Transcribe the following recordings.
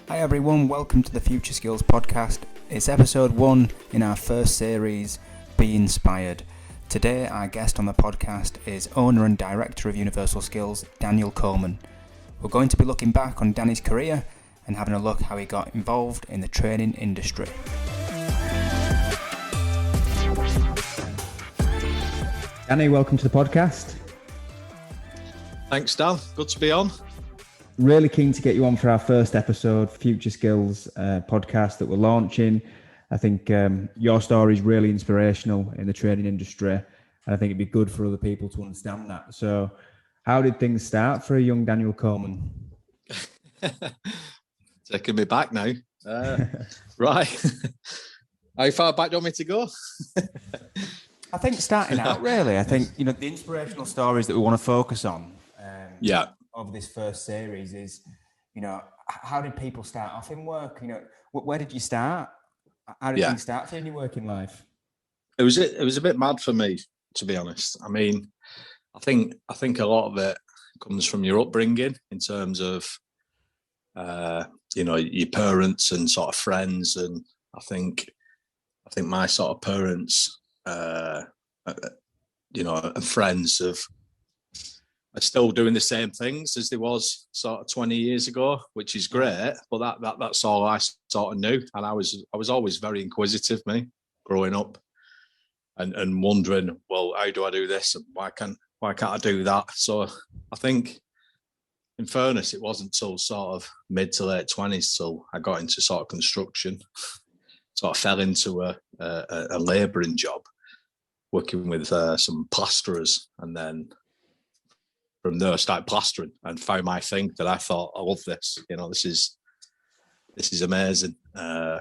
Hi everyone, welcome to the Future Skills podcast. It's episode 1 in our first series, Be Inspired. Today our guest on the podcast is owner and director of Universal Skills, Daniel Coleman. We're going to be looking back on Danny's career and having a look how he got involved in the training industry. Danny, welcome to the podcast. Thanks, Dan. Good to be on. Really keen to get you on for our first episode, Future Skills podcast that we're launching. I think your story is really inspirational in the training industry, and I think it'd be good for other people to understand that. So, how did things start for a young Daniel Coleman? Taking me back now. Right. How far back do you want me to go? I think starting out, really. I think, the inspirational stories that we want to focus on of this first series is, how did people start off in work? Where did you start? How did things start for you in your working life? It was a bit mad for me, to be honest. I mean, I think a lot of it comes from your upbringing in terms of, your parents and sort of friends. And I think my sort of parents, and friends are still doing the same things as they was sort of 20 years ago, which is great. But that's all I sort of knew. And I was always very inquisitive, me, growing up, and wondering, well, how do I do this? And why can't I do that? So I think, in fairness, it wasn't till sort of mid to late 20s till I got into sort of construction. Sort of fell into a labouring job, working with some plasterers, and then from there I started plastering and found my thing that I thought, I love this. This is amazing. Again,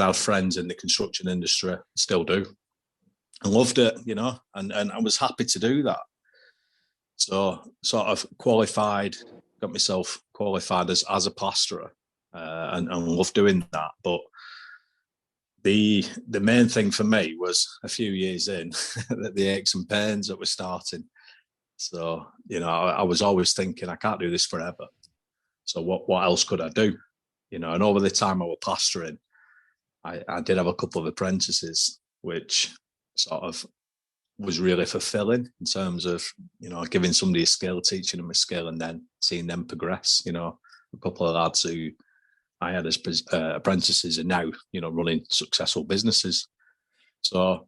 I have friends in the construction industry, still do. I loved it, and I was happy to do that. So sort of got myself qualified as a plasterer, and loved doing that. But the main thing for me was a few years in the aches and pains that were starting. So, I was always thinking, I can't do this forever. So what else could I do? And over the time I was plastering, I did have a couple of apprentices, which sort of was really fulfilling in terms of, giving somebody a skill, teaching them a skill, and then seeing them progress. A couple of lads who I had as apprentices are now, running successful businesses. So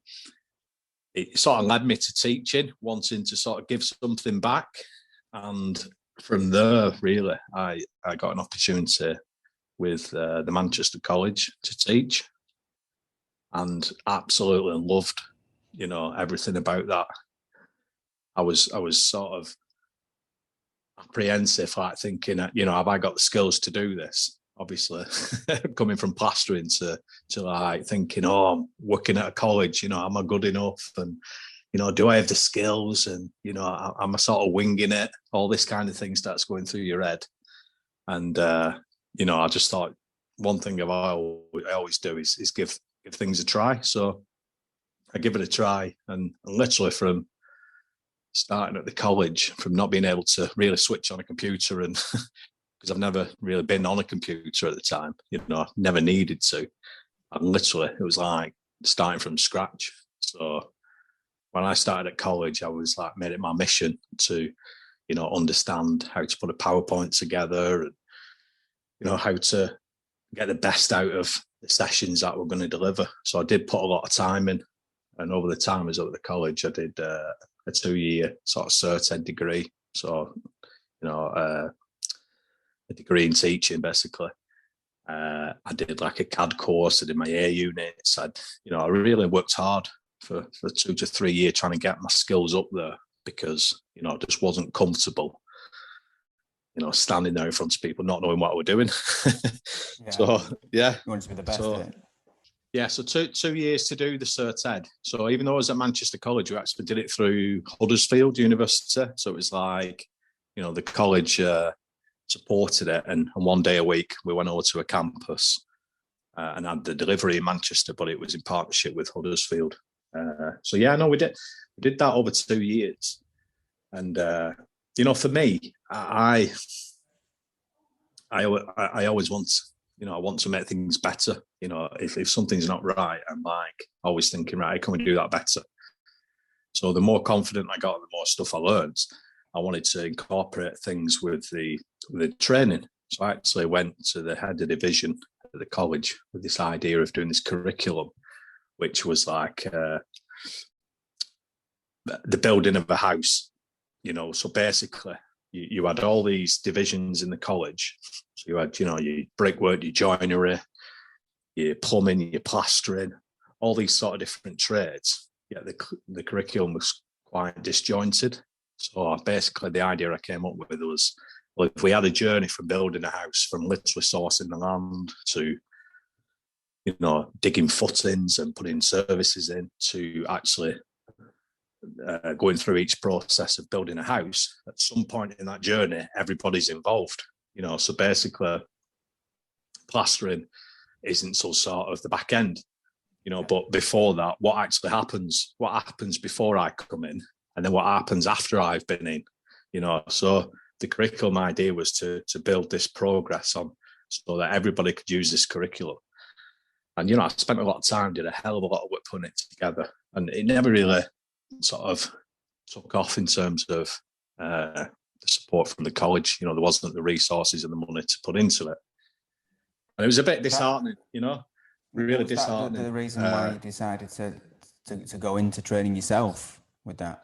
it sort of led me to teaching, wanting to sort of give something back. And from there, really, I got an opportunity with the Manchester College to teach, and absolutely loved, everything about that. I was sort of apprehensive, like thinking, have I got the skills to do this? Obviously, coming from plastering to like thinking, I'm working at a college, am I good enough? And, do I have the skills? And, am I sort of winging it? All this kind of thing starts going through your head. And, I just thought one thing I always do is give things a try. So I give it a try, and literally from starting at the college, from not being able to really switch on a computer, and because I've never really been on a computer at the time, never needed to. And literally, it was like starting from scratch. So when I started at college, I was like, made it my mission to, understand how to put a PowerPoint together, and, how to get the best out of the sessions that we're going to deliver. So I did put a lot of time in. And over the time I was at the college, I did a 2-year sort of cert ed degree. So, a degree in teaching, basically. I did like a CAD course. I did my A units. I really worked hard for 2 to 3 years trying to get my skills up there, because, I just wasn't comfortable, standing there in front of people, not knowing what I was doing. So, yeah. You want to be the best at it. Yeah, so 2 years to do the cert ed. So even though I was at Manchester College, we actually did it through Huddersfield University. So it was like, the college supported it, and one day a week we went over to a campus and had the delivery in Manchester, but it was in partnership with Huddersfield. We did that over 2 years. And, for me, I always want, I want to make things better. If something's not right, I'm like always thinking, right, how can we do that better? So the more confident I got, the more stuff I learned. I wanted to incorporate things with the training. So I actually went to the head of division at the college with this idea of doing this curriculum, which was like the building of a house. So basically you had all these divisions in the college. So you had, your brickwork, your joinery, your plumbing, your plastering, all these sort of different trades. Yeah, the curriculum was quite disjointed. So basically the idea I came up with was, well, if we had a journey from building a house, from literally sourcing the land to, digging footings and putting services in, to actually going through each process of building a house, at some point in that journey, everybody's involved. So basically plastering isn't so sort of the back end, but before that, what happens before I come in, and then what happens after I've been in, so the curriculum idea was to build this progress on, so that everybody could use this curriculum. And, I spent a lot of time, did a hell of a lot of work putting it together, and it never really sort of took off in terms of the support from the college. There wasn't the resources and the money to put into it. And it was a bit disheartening, really disheartening. The reason why you decided to go into training yourself with that?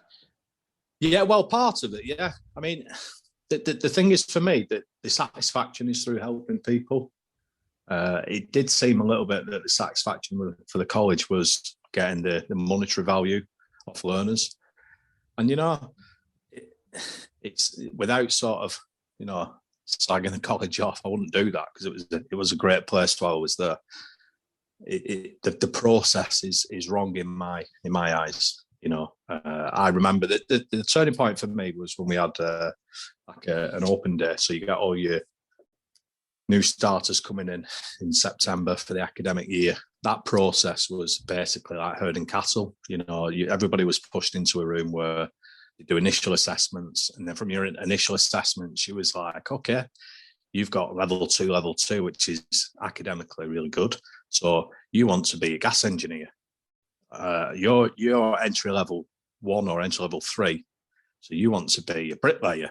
Yeah, well, part of it, yeah. I mean, the thing is, for me, that the satisfaction is through helping people. It did seem a little bit that the satisfaction for the college was getting the monetary value of learners. And, it's without sort of, slagging the college off, I wouldn't do that, because it was a great place while I was there. The process is wrong in my eyes. I remember that the turning point for me was when we had an open day. So you got all your new starters coming in September for the academic year. That process was basically like herding cattle. Everybody was pushed into a room where they do initial assessments, and then from your initial assessments, you was like, okay, you've got level 2, which is academically really good. So you want to be a gas engineer. You're entry level 1 or entry level 3. So you want to be a bricklayer,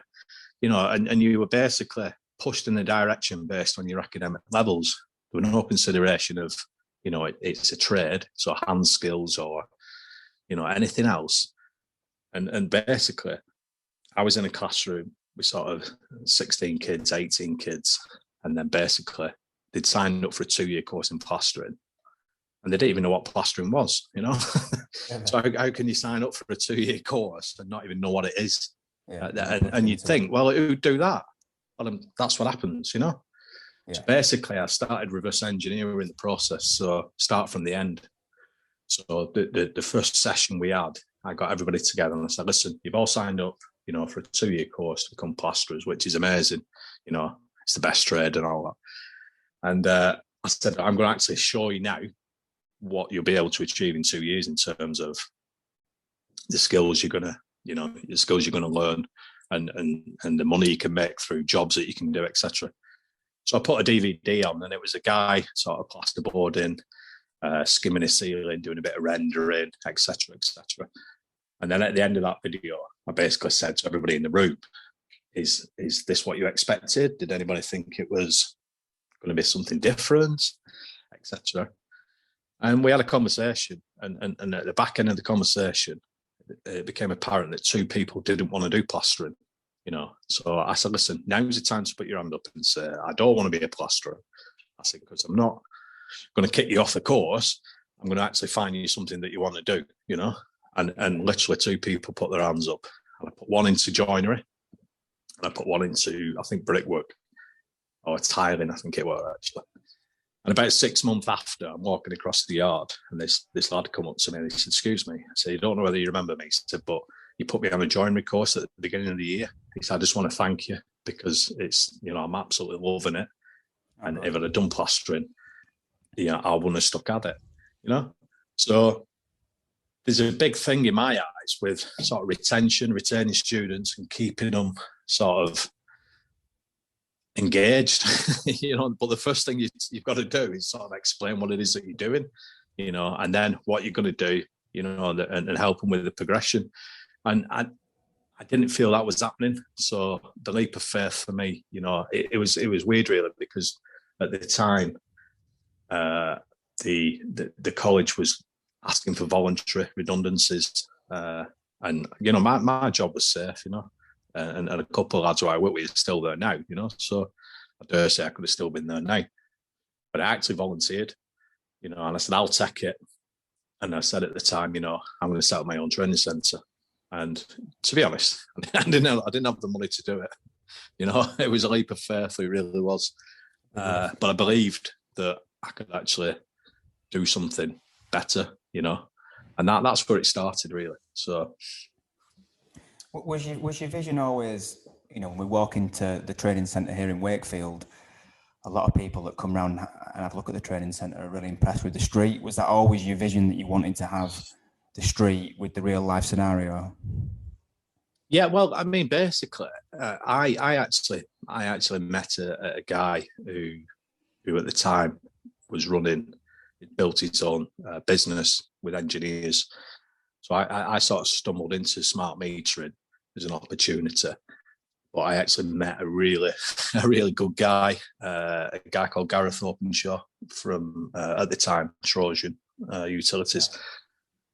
and you were basically pushed in the direction based on your academic levels. There was no consideration of, it's a trade, so hand skills or, anything else. And basically, I was in a classroom with sort of 16 kids, 18 kids, and then basically they'd signed up for a 2-year course in plastering, and they didn't even know what plastering was, Yeah. So how can you sign up for a 2-year course and not even know what it is? Yeah, and you'd think, well, who'd do that? Well, that's what happens, Yeah. So basically, I started reverse engineering the process, so start from the end. So the first session we had, I got everybody together and I said, listen, you've all signed up, for a 2-year course to become plasterers, which is amazing. It's the best trade and all that. And I said, I'm going to actually show you now what you'll be able to achieve in 2 years in terms of the skills you're going to, the skills you're going to learn, and the money you can make through jobs that you can do, etc. So I put a DVD on, and it was a guy sort of plasterboarding, skimming a ceiling, doing a bit of rendering, etc., etc. And then at the end of that video, I basically said to everybody in the room, is this what you expected? Did anybody think it was going to be something different, etc.? And we had a conversation, and at the back end of the conversation, it became apparent that 2 people didn't want to do plastering. So I said, listen, now's the time to put your hand up and say, I don't want to be a plasterer. I said, because I'm not going to kick you off the course. I'm going to actually find you something that you want to do, and literally 2 people put their hands up. And I put one into joinery, and I put one into, I think, brickwork or tiling, I think it was actually. And about 6 months after, I'm walking across the yard, and this lad come up to me and he said, excuse me. I said, you don't know whether you remember me. He said, but you put me on a joinery course at the beginning of the year. He said, I just want to thank you, because it's, I'm absolutely loving it. And if I'd have done plastering, I wouldn't have stuck at it, So there's a big thing in my eyes with sort of retaining students and keeping them sort of engaged, but the first thing you've got to do is sort of explain what it is that you're doing, and then what you're going to do, and help them with the progression. And I didn't feel that was happening. So the leap of faith for me, it was weird really, because at the time, the college was asking for voluntary redundancies, and my job was safe, and a couple of lads who I work with are still there now, so I dare say I could have still been there now, but I actually volunteered, and I said I'll take it, and I said at the time, I'm going to set up my own training centre, and to be honest, I didn't have the money to do it, it was a leap of faith, it really was, but I believed that I could actually do something better, and that's where it started really. So was your vision always, when we walk into the training centre here in Wakefield, a lot of people that come around and have a look at the training centre are really impressed with the street. Was that always your vision, that you wanted to have the street with the real life scenario? Yeah, well, I mean, basically, I actually met a guy who at the time was built his own business with engineers. So I sort of stumbled into smart metering as an opportunity, but I actually met a really good guy, a guy called Gareth Openshaw from at the time Trojan Utilities,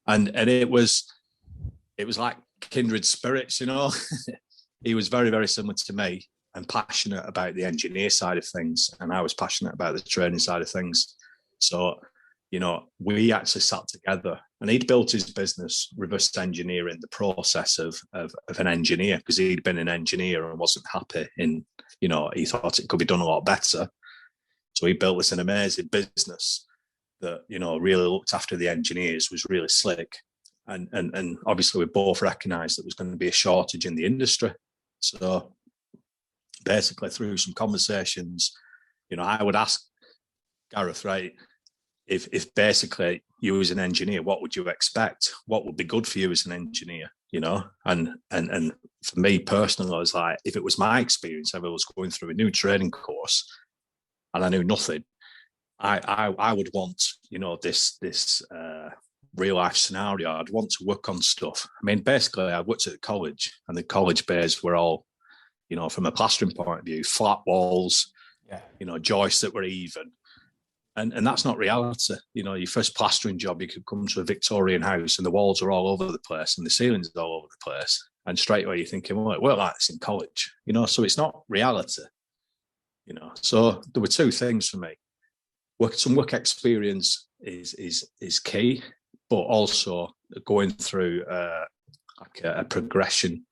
and it was like kindred spirits, He was very, very similar to me and passionate about the engineer side of things, and I was passionate about the training side of things. So, we actually sat together, and he'd built his business reverse engineering the process of an engineer, because he'd been an engineer and wasn't happy in, he thought it could be done a lot better. So he built this an amazing business that, really looked after the engineers, was really slick. And obviously we both recognised that there was going to be a shortage in the industry. So basically through some conversations, I would ask Gareth, right, if basically you as an engineer, what would you expect? What would be good for you as an engineer? And for me personally, I was like, if it was my experience, if I was going through a new training course and I knew nothing, I would want, this real life scenario. I'd want to work on stuff. I mean, basically, I worked at the college, and the college bays were all, from a plastering point of view, flat walls, joists that were even. And that's not reality. Your first plastering job, you could come to a Victorian house and the walls are all over the place and the ceilings are all over the place. And straight away you're thinking, well, it worked like this in college, so it's not reality, So there were two things for me. Some work experience is key, but also going through a progression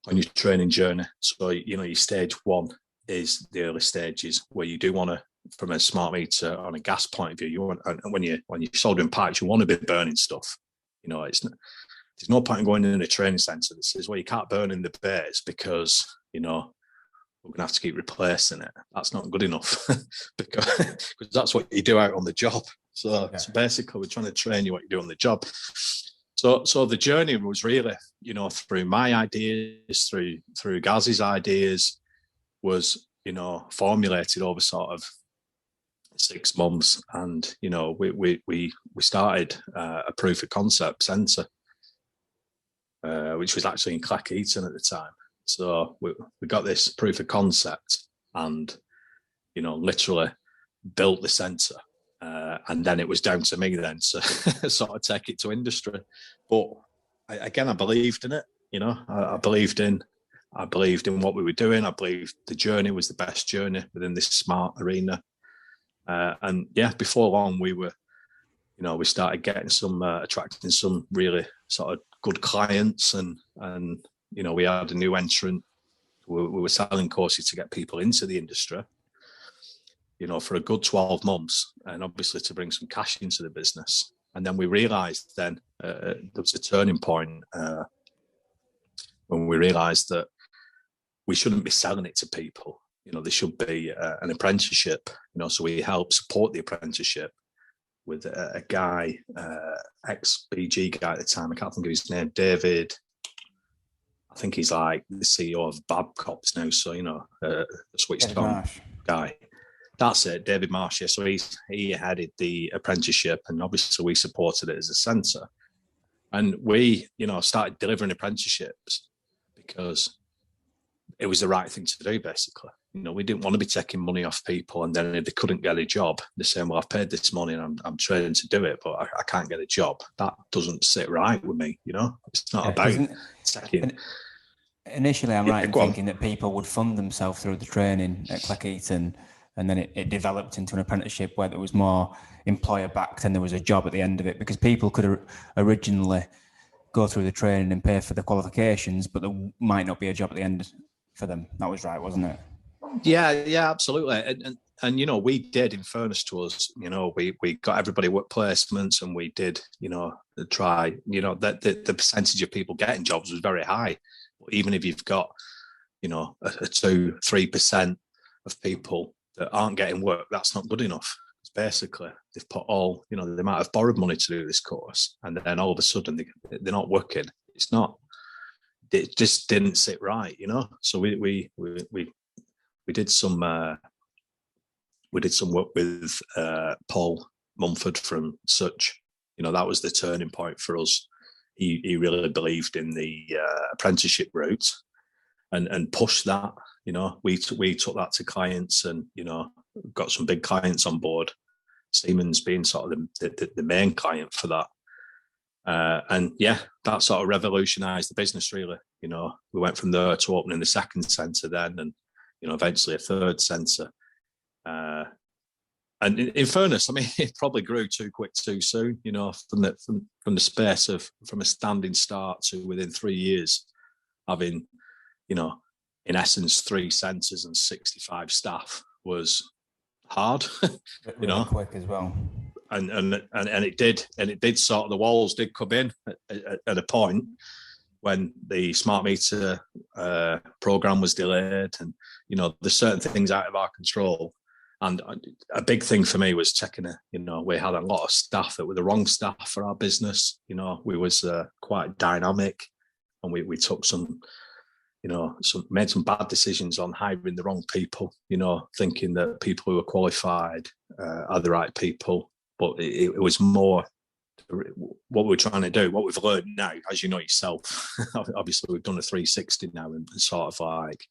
on your training journey. So, your stage one is the early stages where you do want to, from a smart meter on a gas point of view, you want, and when you're soldering pipes, you want to be burning stuff. There's no point in going in a training centre that says, well, you can't burn in the bays because, we're going to have to keep replacing it. That's not good enough because that's what you do out on the job. So basically, we're trying to train you what you do on the job. So the journey was really, through my ideas, through Gaz's ideas, was, formulated over sort of 6 months, and we started a proof of concept centre, which was actually in Clackheaton at the time. So we got this proof of concept, and literally built the centre, and then it was down to me then to sort of take it to industry. But I believed in it. I believed in what we were doing. I believed the journey was the best journey within this smart arena. And before long, we started getting attracting some really sort of good clients, and we had a new entrant. We were selling courses to get people into the industry, for a good 12 months, and obviously to bring some cash into the business. And then we realised there was a turning point when we realised that we shouldn't be selling it to people. There should be an apprenticeship, so we help support the apprenticeship with a guy, ex-BG guy at the time, I can't think of his name, David, I think he's like the CEO of Babcock's now. So, a switched on guy. That's it, David Marsh. Yeah. So he headed the apprenticeship, and obviously we supported it as a centre. And we, started delivering apprenticeships because it was the right thing to do, basically. We didn't want to be taking money off people, and then if they couldn't get a job, they're saying, well, I've paid this money and I'm trained to do it, but I can't get a job. That doesn't sit right with me, It's not about taking... Initially, I'm right in thinking that people would fund themselves through the training at Cleckheaton, and then it developed into an apprenticeship where there was more employer-backed and there was a job at the end of it, because people could originally go through the training and pay for the qualifications, but there might not be a job at the end for them. That was right, wasn't it? Yeah, absolutely. And we did, in fairness to us, we got everybody work placements, and we did, try, that the percentage of people getting jobs was very high. But even if you've got, a 2-3% of people that aren't getting work, that's not good enough. It's basically, they've put all, they might have borrowed money to do this course, and then all of a sudden they're not working. It just didn't sit right, So we did some work with Paul Mumford from Such. That was the turning point for us. He really believed in the apprenticeship route and pushed that. We took that to clients, and got some big clients on board. Siemens being sort of the main client for that. And yeah, that sort of revolutionised the business, really. We went from there to opening the second centre then, and eventually a third centre. And in fairness, I mean, it probably grew too quick, too soon. From the space of from a standing start to within 3 years, having, in essence, 3 centres and 65 staff was hard. Really quick as well. And it did sort of, the walls did come in at a point when the smart meter program was delayed, and there's certain things out of our control. And a big thing for me was checking we had a lot of staff that were the wrong staff for our business. We was quite dynamic, and we took made some bad decisions on hiring the wrong people, thinking that people who were qualified are the right people. But it was more what we're trying to do, what we've learned now, as you know yourself. Obviously, we've done a 360 now and sort of like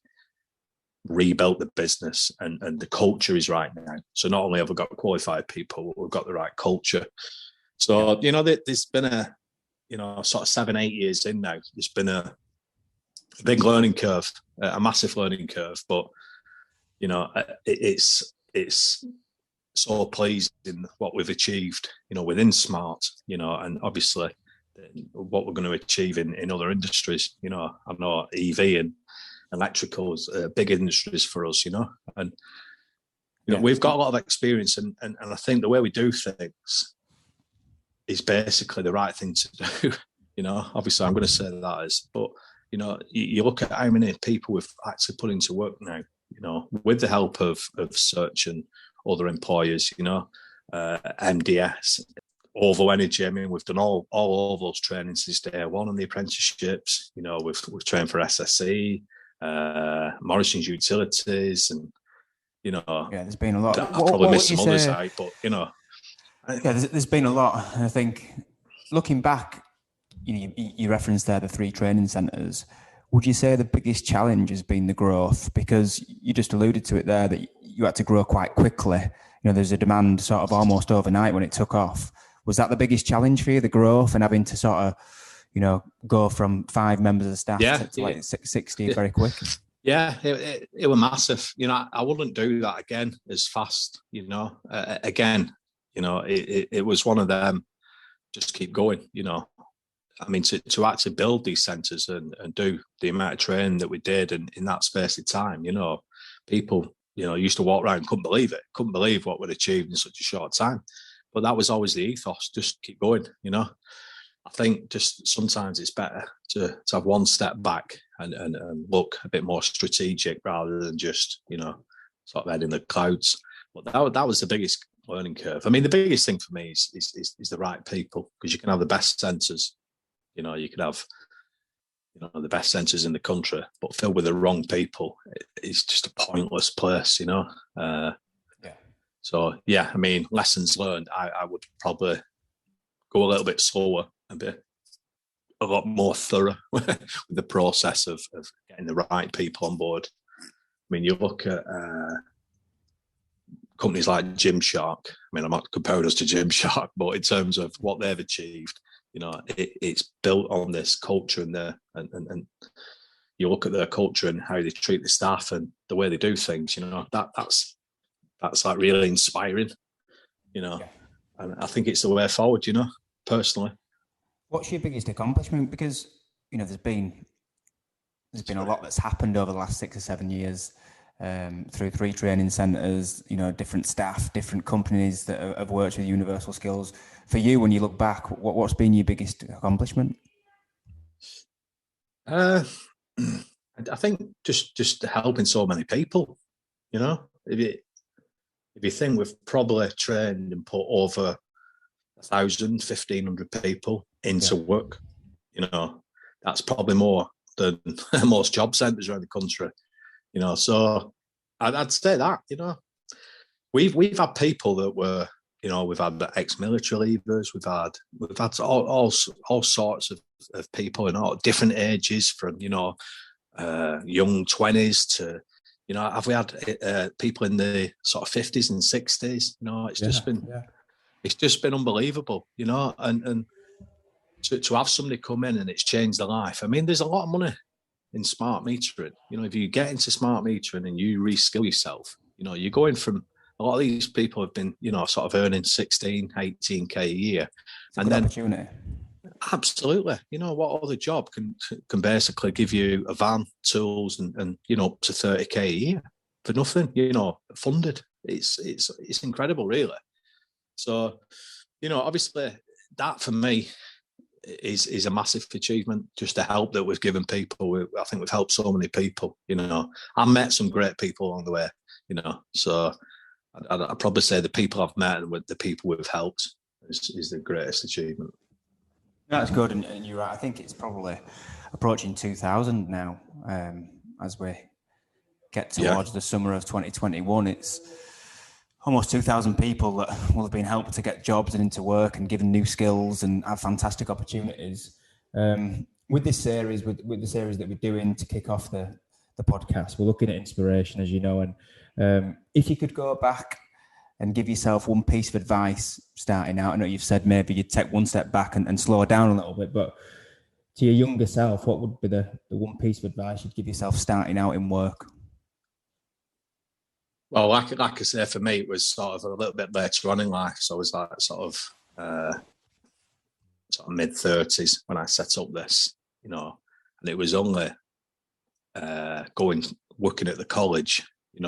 rebuilt the business, and the culture is right now. So not only have we got qualified people, we've got the right culture. So, there's been a, sort of 7-8 years in now, there's been a big learning curve, a massive learning curve, but, it's so pleased in what we've achieved, within Smart, and obviously what we're going to achieve in other industries. I know EV and electricals are big industries for us, and we've got a lot of experience, and I think the way we do things is basically the right thing to do. Obviously I'm going to say that is, but you look at how many people we've actually put into work now, with the help of Search and other employers, MDS, Ovo Energy. I mean, we've done all of those trainings since day one on the apprenticeships. We've trained for SSE, Morrison's Utilities, and there's been a lot. I've probably missed some others out, but there's been a lot. And I think looking back, you referenced there the 3 training centres. Would you say the biggest challenge has been the growth? Because you just alluded to it there, that you had to grow quite quickly. There's a demand sort of almost overnight when it took off. Was that the biggest challenge for you, the growth, and having to sort of, go from 5 members of staff to like 60 very quick? Yeah, it was massive. I wouldn't do that again as fast. Again, it was one of them. Just keep going. I mean, to actually build these centres and do the amount of training that we did, and in that space of time, people, used to walk around and couldn't believe what we'd achieved in such a short time. But that was always the ethos, just keep going, I think just sometimes it's better to have one step back and look a bit more strategic rather than just, sort of head in the clouds. But that was the biggest learning curve. I mean, the biggest thing for me is the right people, because you can have the best centres. You could have, the best centres in the country, but filled with the wrong people. It's just a pointless place, Yeah. So yeah, I mean, lessons learned. I would probably go a little bit slower and be a lot more thorough with the process of getting the right people on board. I mean, you look at companies like Gymshark. I mean, I'm not comparing us to Gymshark, but in terms of what they've achieved, it's built on this culture and you look at their culture and how they treat the staff and the way they do things. That's like really inspiring. And I think it's the way forward. Personally. What's your biggest accomplishment? Because there's been a lot that's happened over the last 6 or 7 years. Through 3 training centres, different staff, different companies that have worked with Universal Skills. For you, when you look back, what's been your biggest accomplishment? I think just helping so many people. If you think we've probably trained and put over 1,000, 1,500 people into work, that's probably more than most job centres around the country. So I'd say that, we've had people that were, we've had ex-military leavers, we've had all sorts of people in all different ages, from young 20s to, have we had people in the sort of 50s and 60s? It's just been unbelievable, and to have somebody come in and it's changed their life. I mean, there's a lot of money in smart metering. If you get into smart metering and you reskill yourself, you're going from, a lot of these people have been, sort of earning 16, 18K a year. And then opportunity. Absolutely. What other job can basically give you a van, tools and up to 30K a year for nothing, funded. It's incredible, really. So, obviously that for me is a massive achievement, just the help that we've given people. I think we've helped so many people. I've met some great people along the way. So I'd probably say the people I've met and with the people we've helped is the greatest achievement. That's good, and you're right. I think it's probably approaching 2,000 now. As we get towards the summer of 2021, it's almost 2,000 people that will have been helped to get jobs and into work and given new skills and have fantastic opportunities. With this series, with the series that we're doing to kick off the podcast, we're looking at inspiration, as you know. And if you could go back and give yourself one piece of advice starting out, I know you've said maybe you'd take one step back and slow down a little bit, but to your younger self, what would be the one piece of advice you'd give yourself starting out in work? Well, like I say, for me, it was sort of a little bit later on in life. So I was like sort of mid-30s when I set up this, and it was only working at the college,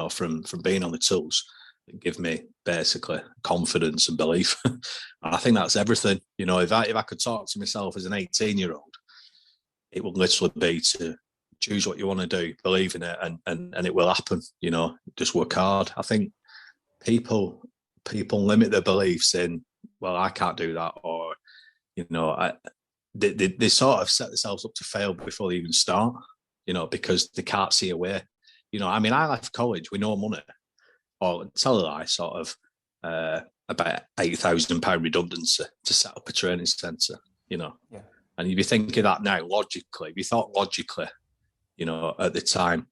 from being on the tools, that give me basically confidence and belief. And I think that's everything. If I could talk to myself as an 18-year-old, it would literally be to choose what you want to do, believe in it, and it will happen. Just work hard. I think people limit their beliefs in, well, I can't do that, or they sort of set themselves up to fail before they even start. Because they can't see a way. I mean, I left college with no money, or tell a lie, sort of about £8,000 redundancy to set up a training centre. And you'd be thinking that now logically. If you thought logically, at the time,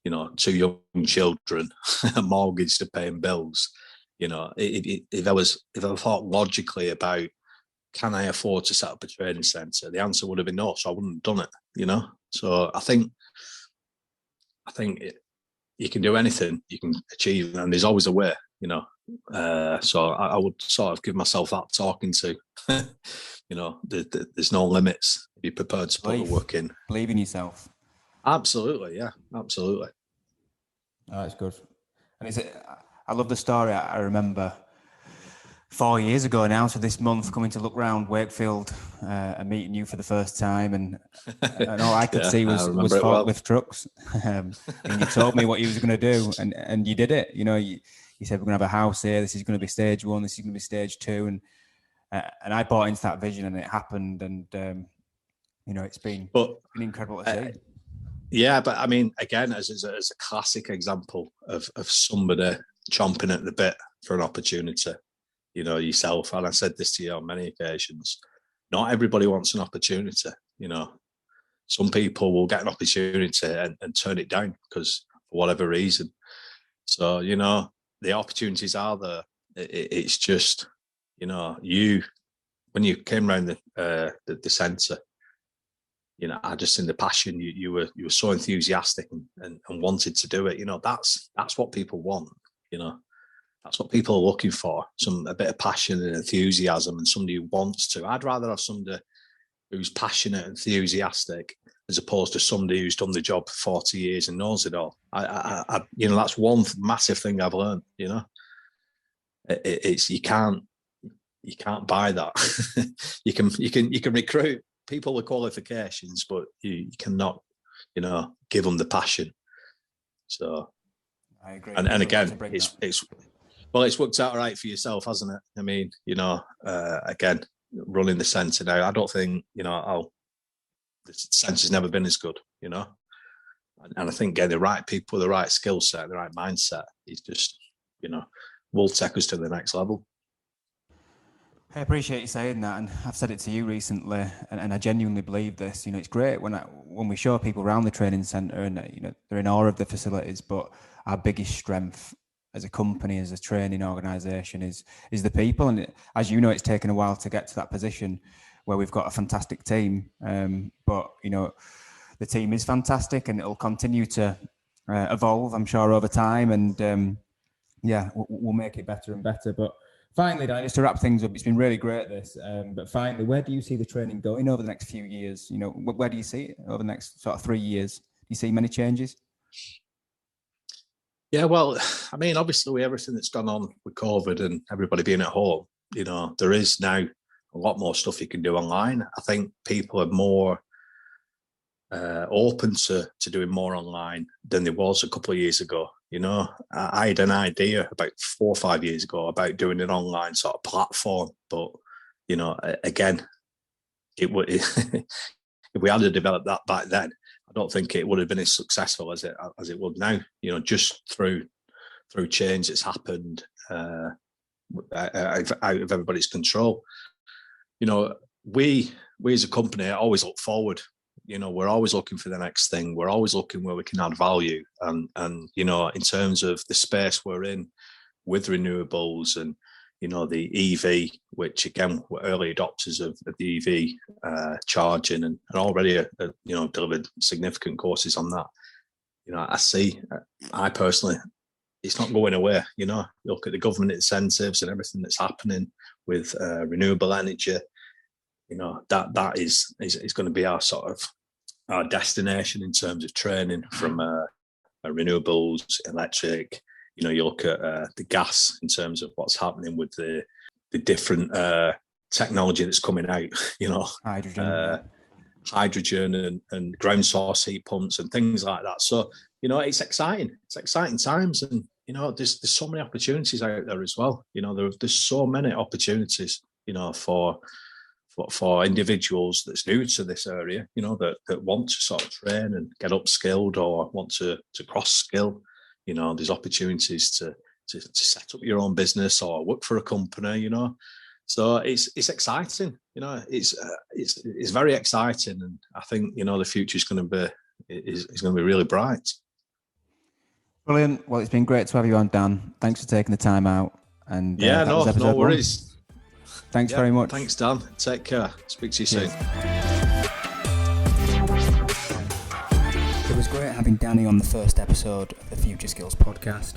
2 young children, a mortgage to paying bills, if I thought logically about, can I afford to set up a training centre, the answer would have been no, so I wouldn't have done it. So I think you can do anything, you can achieve, and there's always a way. So I would sort of give myself that talking to. There's no limits. Be prepared to put the work in. Believe in yourself. Absolutely, yeah, absolutely. Oh, that's good. And I love the story. I remember 4 years ago now, so this month, coming to look round Wakefield and meeting you for the first time, and all I could see was forklift trucks. And you told me what you was going to do, and you did it. You said we're going to have a house here. This is going to be stage 1. This is going to be stage 2, and I bought into that vision, and it happened. And It's been But incredible to see. yeah, but I mean, again, as a classic example of somebody chomping at the bit for an opportunity, yourself, and I said this to you on many occasions, not everybody wants an opportunity. Some people will get an opportunity and turn it down because for whatever reason. So, the opportunities are there. It's just, when you came around the centre, I just seen the passion. You were so enthusiastic and wanted to do it. That's what people want. That's what people are looking for. A bit of passion and enthusiasm, and somebody who wants to. I'd rather have somebody who's passionate, enthusiastic, as opposed to somebody who's done the job for 40 years and knows it all. That's one massive thing I've learned. It's you can't buy that. you can recruit people with qualifications, but you cannot, give them the passion. So, I agree. And again, it's worked out all right for yourself, hasn't it? I mean, again, running the centre now, I don't think, the centre's never been as good, and I think getting the right people, the right skill set, the right mindset is just, will take us to the next level. I appreciate you saying that, and I've said it to you recently, and I genuinely believe this. It's great when we show people around the training centre, and they're in awe of the facilities. But our biggest strength as a company, as a training organisation, is the people. And as you know, it's taken a while to get to that position where we've got a fantastic team. But the team is fantastic, and it'll continue to evolve, I'm sure, over time. And we'll make it better and better. But finally, Dan, just to wrap things up, it's been really great this. But finally, where do you see the training going over the next few years? Where do you see it over the next sort of 3 years? Do you see many changes? Yeah, well, I mean, obviously with everything that's gone on with COVID and everybody being at home, there is now a lot more stuff you can do online. I think people are more open to doing more online than there was a couple of years ago. I had an idea about 4 or 5 years ago about doing an online sort of platform, but again, if we had developed that back then, I don't think it would have been as successful as it would now. Just through change that's happened out of everybody's control. We as a company always look forward. We're always looking for the next thing. We're always looking where we can add value. And in terms of the space we're in with renewables and, the EV, which again, we're early adopters of the EV charging and already, delivered significant courses on that. I personally, it's not going away. Look at the government incentives and everything that's happening with renewable energy. That is going to be our sort of our destination in terms of training from renewables, electric. You look at the gas in terms of what's happening with the different technology that's coming out. Hydrogen and ground source heat pumps and things like that. So it's exciting. It's exciting times, and there's so many opportunities out there as well. There's so many opportunities. For individuals that's new to this area, that want to sort of train and get upskilled or want to cross-skill, there's opportunities to set up your own business or work for a company, So it's exciting, it's very exciting, and I think the future is going to be really bright. Brilliant. Well, it's been great to have you on, Dan. Thanks for taking the time out. And no worries. Thanks very much. Thanks, Dan. Take care. Speak to you soon. It was great having Danny on the first episode of the Future Skills podcast.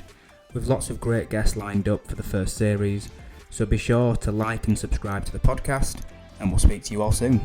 We've lots of great guests lined up for the first series, so be sure to like and subscribe to the podcast, and we'll speak to you all soon.